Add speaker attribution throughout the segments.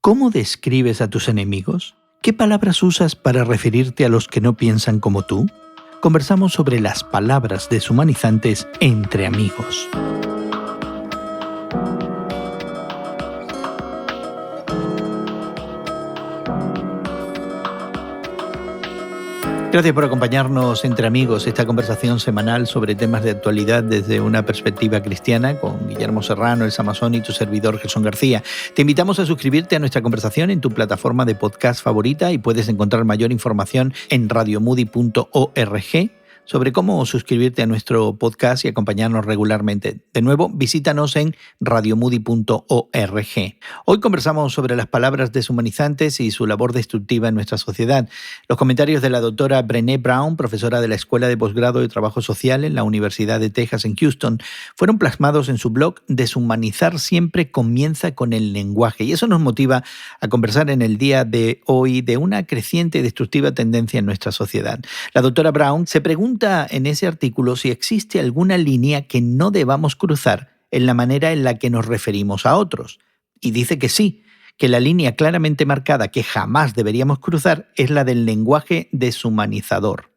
Speaker 1: ¿Cómo describes a tus enemigos? ¿Qué palabras usas para referirte a los que no piensan como tú? Conversamos sobre las palabras deshumanizantes entre amigos. Gracias por acompañarnos entre amigos, esta conversación semanal sobre temas de actualidad desde una perspectiva cristiana con Guillermo Serrano, Elsa Masón y tu servidor Gerson García. Te invitamos a suscribirte a nuestra conversación en tu plataforma de podcast favorita y puedes encontrar mayor información en radiomoody.org sobre cómo suscribirte a nuestro podcast y acompañarnos regularmente. De nuevo, visítanos en radiomoody.org. Hoy conversamos sobre las palabras deshumanizantes y su labor destructiva en nuestra sociedad. Los comentarios de la doctora Brené Brown, profesora de la Escuela de Posgrado de Trabajo Social en la Universidad de Texas en Houston, fueron plasmados en su blog Deshumanizar siempre comienza con el lenguaje. Y eso nos motiva a conversar en el día de hoy de una creciente y destructiva tendencia en nuestra sociedad. La doctora Brown se pregunta en ese artículo si existe alguna línea que no debamos cruzar en la manera en la que nos referimos a otros. Y dice que sí, que la línea claramente marcada que jamás deberíamos cruzar es la del lenguaje deshumanizador.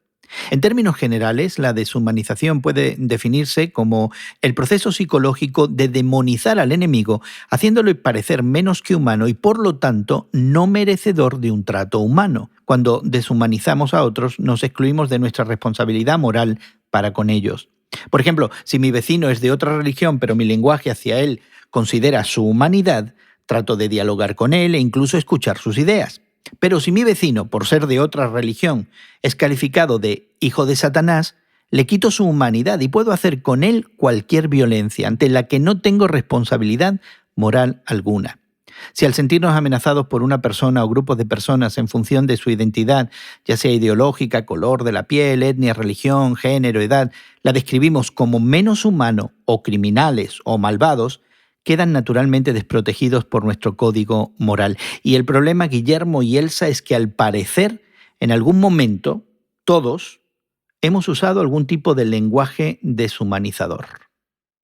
Speaker 1: En términos generales, la deshumanización puede definirse como el proceso psicológico de demonizar al enemigo, haciéndolo parecer menos que humano y, por lo tanto, no merecedor de un trato humano. Cuando deshumanizamos a otros, nos excluimos de nuestra responsabilidad moral para con ellos. Por ejemplo, si mi vecino es de otra religión, pero mi lenguaje hacia él considera su humanidad, trato de dialogar con él e incluso escuchar sus ideas. Pero si mi vecino, por ser de otra religión, es calificado de hijo de Satanás, le quito su humanidad y puedo hacer con él cualquier violencia ante la que no tengo responsabilidad moral alguna. Si al sentirnos amenazados por una persona o grupos de personas en función de su identidad, ya sea ideológica, color de la piel, etnia, religión, género, edad, la describimos como menos humano o criminales o malvados, quedan naturalmente desprotegidos por nuestro código moral. Y el problema, Guillermo y Elsa, es que al parecer, en algún momento, todos hemos usado algún tipo de lenguaje deshumanizador.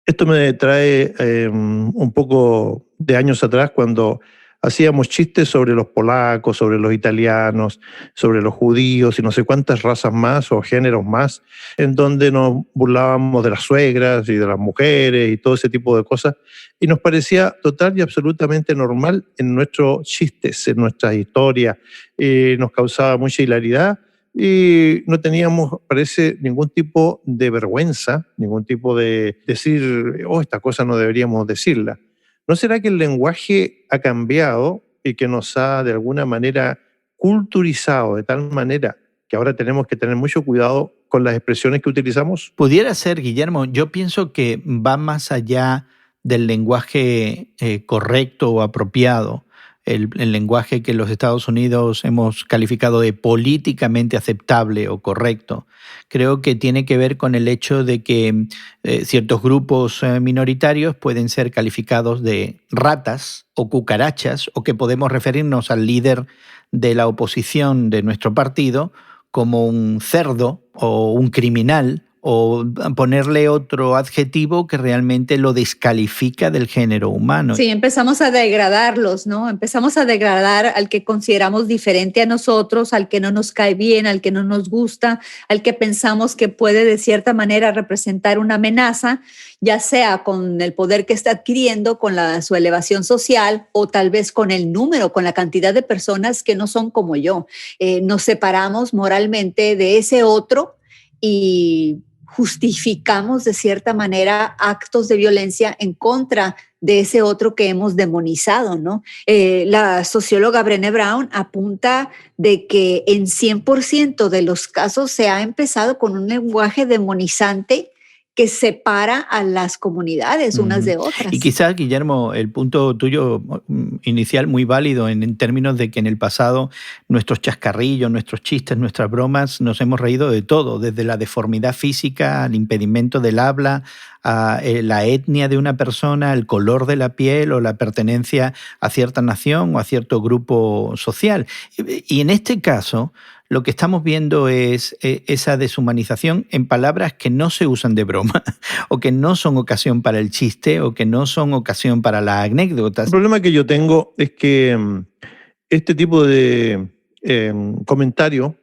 Speaker 2: Esto me trae un poco de años atrás cuando hacíamos chistes sobre los polacos, sobre los italianos, sobre los judíos y no sé cuántas razas más o géneros más, en donde nos burlábamos de las suegras y de las mujeres y todo ese tipo de cosas, y nos parecía total y absolutamente normal en nuestros chistes, en nuestras historias, y nos causaba mucha hilaridad y no teníamos, parece, ningún tipo de vergüenza, ningún tipo de decir, oh, esta cosa no deberíamos decirla. ¿No será que el lenguaje ha cambiado y que nos ha de alguna manera culturizado de tal manera que ahora tenemos que tener mucho cuidado con las expresiones que utilizamos?
Speaker 1: Pudiera ser, Guillermo, yo pienso que va más allá del lenguaje correcto o apropiado. El lenguaje que en los Estados Unidos hemos calificado de políticamente aceptable o correcto. Creo que tiene que ver con el hecho de que ciertos grupos minoritarios pueden ser calificados de ratas o cucarachas, o que podemos referirnos al líder de la oposición de nuestro partido como un cerdo o un criminal, o ponerle otro adjetivo que realmente lo descalifica del género humano.
Speaker 3: Sí, empezamos a degradarlos, ¿no? Empezamos a degradar al que consideramos diferente a nosotros, al que no nos cae bien, al que no nos gusta, al que pensamos que puede de cierta manera representar una amenaza, ya sea con el poder que está adquiriendo, con su elevación social o tal vez con el número, con la cantidad de personas que no son como yo. Nos separamos moralmente de ese otro y justificamos de cierta manera actos de violencia en contra de ese otro que hemos demonizado, ¿no? La socióloga Brené Brown apunta de que en 100% de los casos se ha empezado con un lenguaje demonizante que separa a las comunidades unas de otras.
Speaker 1: Y quizás, Guillermo, el punto tuyo inicial muy válido en términos de que en el pasado nuestros chascarrillos, nuestros chistes, nuestras bromas, nos hemos reído de todo, desde la deformidad física, al impedimento del habla, a la etnia de una persona, el color de la piel o la pertenencia a cierta nación o a cierto grupo social. Y en este caso, lo que estamos viendo es esa deshumanización en palabras que no se usan de broma o que no son ocasión para el chiste o que no son ocasión para las anécdotas.
Speaker 2: El problema que yo tengo es que este tipo de comentario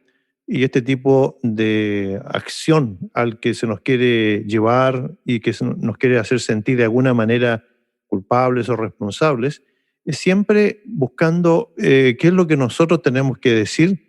Speaker 2: y este tipo de acción al que se nos quiere llevar y que nos quiere hacer sentir de alguna manera culpables o responsables, es siempre buscando qué es lo que nosotros tenemos que decir,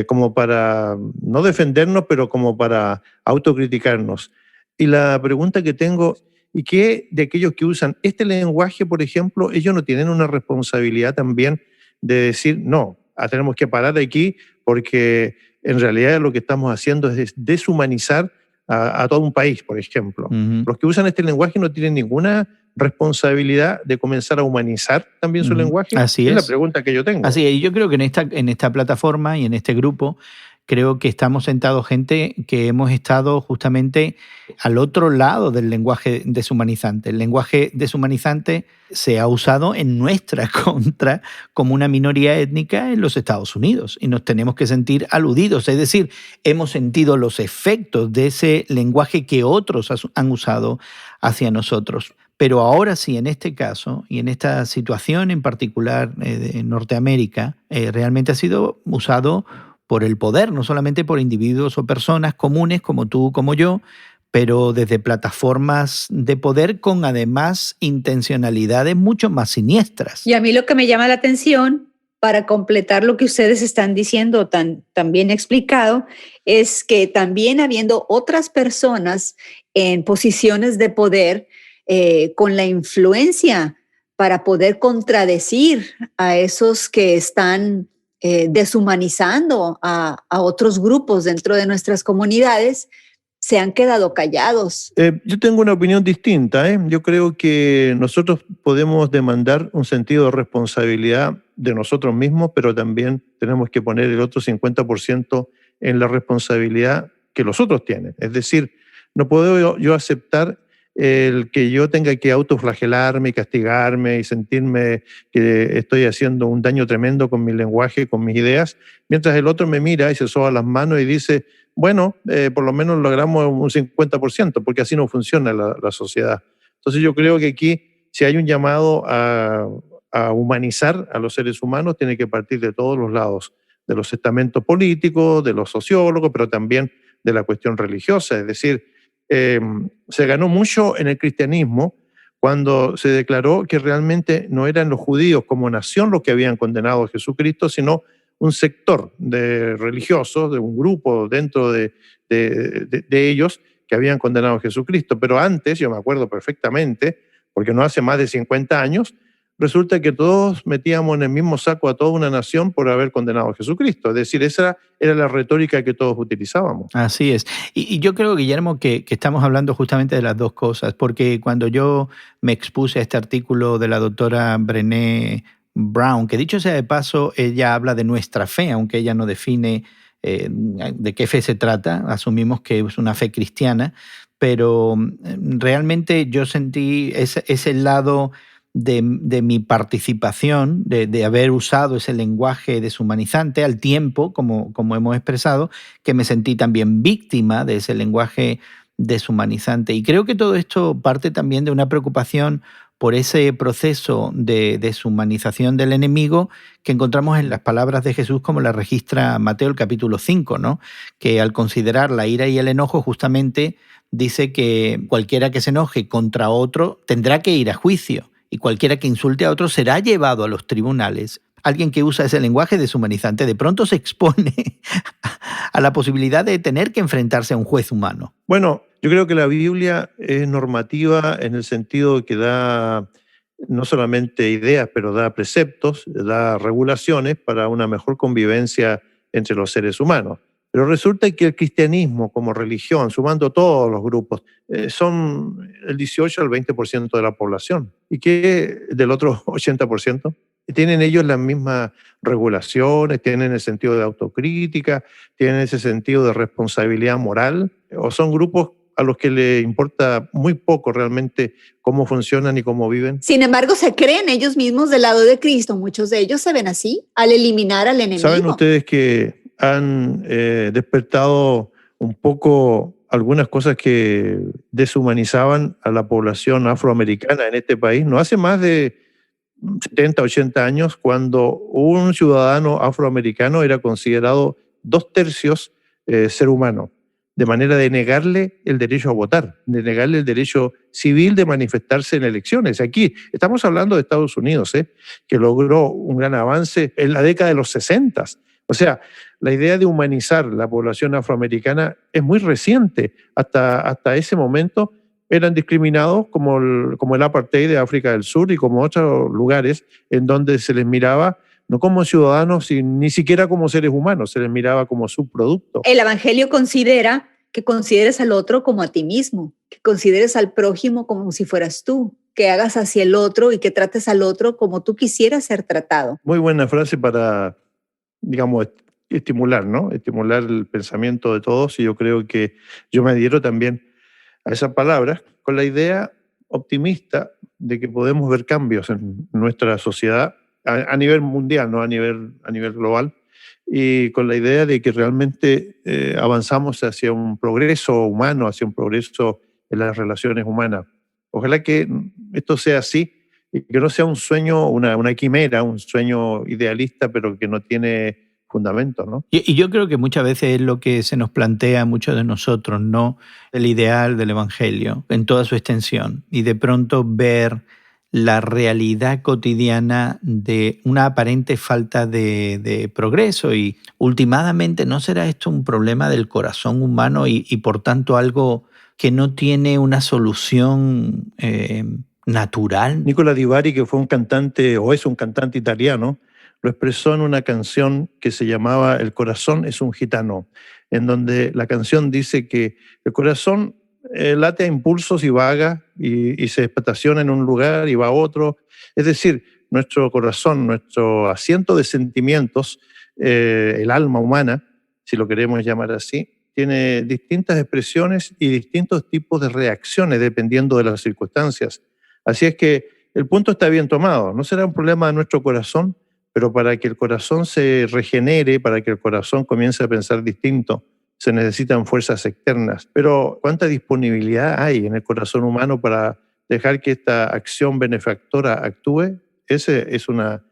Speaker 2: como para no defendernos, pero como para autocriticarnos. Y la pregunta que tengo, ¿y qué de aquellos que usan este lenguaje, por ejemplo, ellos no tienen una responsabilidad también de decir, no, tenemos que parar aquí porque en realidad lo que estamos haciendo es deshumanizar a todo un país, por ejemplo?
Speaker 1: Uh-huh.
Speaker 2: Los que usan este lenguaje no tienen ninguna responsabilidad de comenzar a humanizar también su lenguaje.
Speaker 1: Así es
Speaker 2: la pregunta que yo tengo.
Speaker 1: Así es, y yo creo que en esta plataforma y en este grupo creo que estamos sentados gente que hemos estado justamente al otro lado del lenguaje deshumanizante. El lenguaje deshumanizante se ha usado en nuestra contra como una minoría étnica en los Estados Unidos y nos tenemos que sentir aludidos. Es decir, hemos sentido los efectos de ese lenguaje que otros han usado hacia nosotros. Pero ahora sí, en este caso y en esta situación en particular en Norteamérica, realmente ha sido usado por el poder, no solamente por individuos o personas comunes como tú, como yo, pero desde plataformas de poder con además intencionalidades mucho más siniestras.
Speaker 3: Y a mí lo que me llama la atención, para completar lo que ustedes están diciendo tan bien explicado, es que también habiendo otras personas en posiciones de poder con la influencia para poder contradecir a esos que están deshumanizando a otros grupos dentro de nuestras comunidades, se han quedado callados.
Speaker 2: Yo tengo una opinión distinta. Yo creo que nosotros podemos demandar un sentido de responsabilidad de nosotros mismos, pero también tenemos que poner el otro 50% en la responsabilidad que los otros tienen. Es decir, no puedo yo aceptar el que yo tenga que autoflagelarme y castigarme y sentirme que estoy haciendo un daño tremendo con mi lenguaje, con mis ideas, mientras el otro me mira y se soba las manos y dice, bueno, por lo menos logramos un 50%, porque así no funciona la sociedad. Entonces yo creo que aquí, si hay un llamado a humanizar a los seres humanos, tiene que partir de todos los lados, de los estamentos políticos, de los sociólogos, pero también de la cuestión religiosa. Es decir, se ganó mucho en el cristianismo cuando se declaró que realmente no eran los judíos como nación los que habían condenado a Jesucristo, sino un sector de religiosos, de un grupo dentro de ellos que habían condenado a Jesucristo. Pero antes, yo me acuerdo perfectamente, porque no hace más de 50 años, resulta que todos metíamos en el mismo saco a toda una nación por haber condenado a Jesucristo. Es decir, esa era la retórica que todos utilizábamos.
Speaker 1: Así es. Y yo creo, Guillermo, que estamos hablando justamente de las dos cosas, porque cuando yo me expuse a este artículo de la doctora Brené Brown, que dicho sea de paso, ella habla de nuestra fe, aunque ella no define de qué fe se trata, asumimos que es una fe cristiana, pero realmente yo sentí ese lado de mi participación, de haber usado ese lenguaje deshumanizante al tiempo, como hemos expresado, que me sentí también víctima de ese lenguaje deshumanizante. Y creo que todo esto parte también de una preocupación por ese proceso de deshumanización del enemigo que encontramos en las palabras de Jesús como la registra Mateo el capítulo 5, ¿no? Que al considerar la ira y el enojo justamente dice que cualquiera que se enoje contra otro tendrá que ir a juicio y cualquiera que insulte a otro será llevado a los tribunales. Alguien que usa ese lenguaje deshumanizante de pronto se expone a la posibilidad de tener que enfrentarse a un juez humano.
Speaker 2: Bueno, yo creo que la Biblia es normativa en el sentido que da no solamente ideas, pero da preceptos, da regulaciones para una mejor convivencia entre los seres humanos. Pero resulta que el cristianismo como religión, sumando todos los grupos, son el 18 al 20% de la población. ¿Y qué del otro 80%? Tienen ellos las mismas regulaciones, tienen el sentido de autocrítica, tienen ese sentido de responsabilidad moral, o son grupos a los que les importa muy poco realmente cómo funcionan y cómo viven.
Speaker 3: Sin embargo, se creen ellos mismos del lado de Cristo. Muchos de ellos se ven así al eliminar al enemigo.
Speaker 2: ¿Saben ustedes que han despertado un poco algunas cosas que deshumanizaban a la población afroamericana en este país. No hace más de 70, 80 años, cuando un ciudadano afroamericano era considerado 2/3 ser humano, de manera de negarle el derecho a votar, de negarle el derecho civil de manifestarse en elecciones. Aquí estamos hablando de Estados Unidos, que logró un gran avance en la década de los 60. O sea, la idea de humanizar la población afroamericana es muy reciente. Hasta ese momento eran discriminados como el apartheid de África del Sur y como otros lugares en donde se les miraba no como ciudadanos, ni siquiera como seres humanos, se les miraba como subproducto.
Speaker 3: El Evangelio considera que consideres al otro como a ti mismo, que consideres al prójimo como si fueras tú, que hagas hacia el otro y que trates al otro como tú quisieras ser tratado.
Speaker 2: Muy buena frase para, digamos, estimular, ¿no? Estimular el pensamiento de todos, y yo creo que yo me adhiero también a esas palabras con la idea optimista de que podemos ver cambios en nuestra sociedad a nivel mundial, no a nivel global, y con la idea de que realmente avanzamos hacia un progreso humano, hacia un progreso en las relaciones humanas. Ojalá que esto sea así y que no sea un sueño, una quimera, un sueño idealista, pero que no tiene fundamento, ¿no?
Speaker 1: Y yo creo que muchas veces es lo que se nos plantea a muchos de nosotros, ¿no? El ideal del Evangelio en toda su extensión, y de pronto ver la realidad cotidiana de una aparente falta de progreso. Y últimamente, ¿no será esto un problema del corazón humano y por tanto algo que no tiene una solución natural?
Speaker 2: Nicola Di Bari, que fue un cantante, o es un cantante italiano, lo expresó en una canción que se llamaba El corazón es un gitano, en donde la canción dice que el corazón late a impulsos y vaga y se estaciona en un lugar y va a otro. Es decir, nuestro corazón, nuestro asiento de sentimientos, el alma humana, si lo queremos llamar así, tiene distintas expresiones y distintos tipos de reacciones dependiendo de las circunstancias. Así es que el punto está bien tomado. No será un problema de nuestro corazón, pero para que el corazón se regenere, para que el corazón comience a pensar distinto, se necesitan fuerzas externas. Pero ¿cuánta disponibilidad hay en el corazón humano para dejar que esta acción benefactora actúe? Esa es una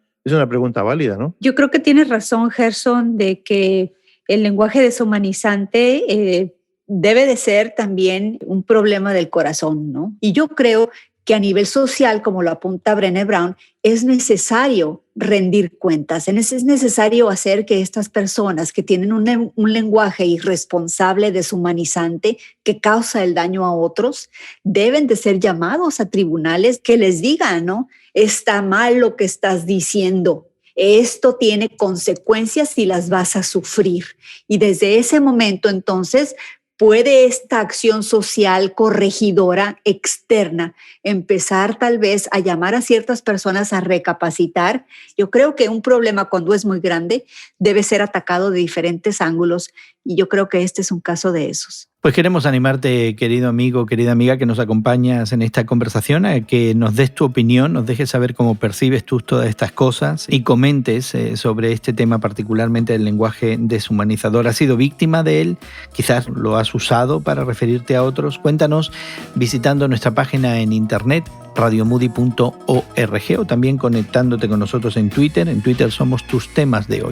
Speaker 2: pregunta válida, ¿no?
Speaker 3: Yo creo que tienes razón, Gerson, de que el lenguaje deshumanizante debe de ser también un problema del corazón, ¿no? Y yo creo que a nivel social, como lo apunta Brené Brown, es necesario rendir cuentas, es necesario hacer que estas personas que tienen un lenguaje irresponsable, deshumanizante, que causa el daño a otros, deben de ser llamados a tribunales que les digan, ¿no? Está mal lo que estás diciendo. Esto tiene consecuencias y las vas a sufrir. Y desde ese momento, entonces, ¿puede esta acción social corregidora externa empezar tal vez a llamar a ciertas personas a recapacitar? Yo creo que un problema, cuando es muy grande, debe ser atacado de diferentes ángulos, y yo creo que este es un caso de esos.
Speaker 1: Pues queremos animarte, querido amigo, querida amiga, que nos acompañas en esta conversación, a que nos des tu opinión, nos dejes saber cómo percibes tú todas estas cosas y comentes sobre este tema, particularmente del lenguaje deshumanizador. ¿Has sido víctima de él? ¿Quizás lo has usado para referirte a otros? Cuéntanos visitando nuestra página en internet, radiomoody.org, o también conectándote con nosotros en Twitter. En Twitter somos tus temas de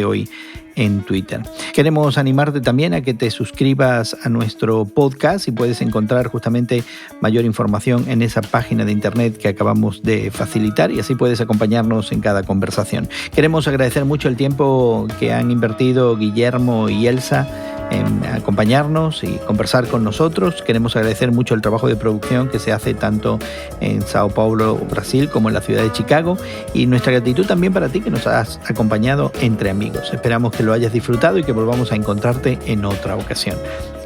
Speaker 1: hoy en Twitter. Queremos animarte también a que te suscribas a nuestro podcast, y puedes encontrar justamente mayor información en esa página de internet que acabamos de facilitar, y así puedes acompañarnos en cada conversación. Queremos agradecer mucho el tiempo que han invertido Guillermo y Elsa en acompañarnos y conversar con nosotros. Queremos agradecer mucho el trabajo de producción que se hace tanto en Sao Paulo, Brasil, como en la ciudad de Chicago, y nuestra gratitud también para ti, que nos has acompañado entre amigos. Esperamos que lo hayas disfrutado y que volvamos a encontrarte en otra ocasión.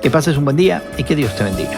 Speaker 1: Que pases un buen día y que Dios te bendiga.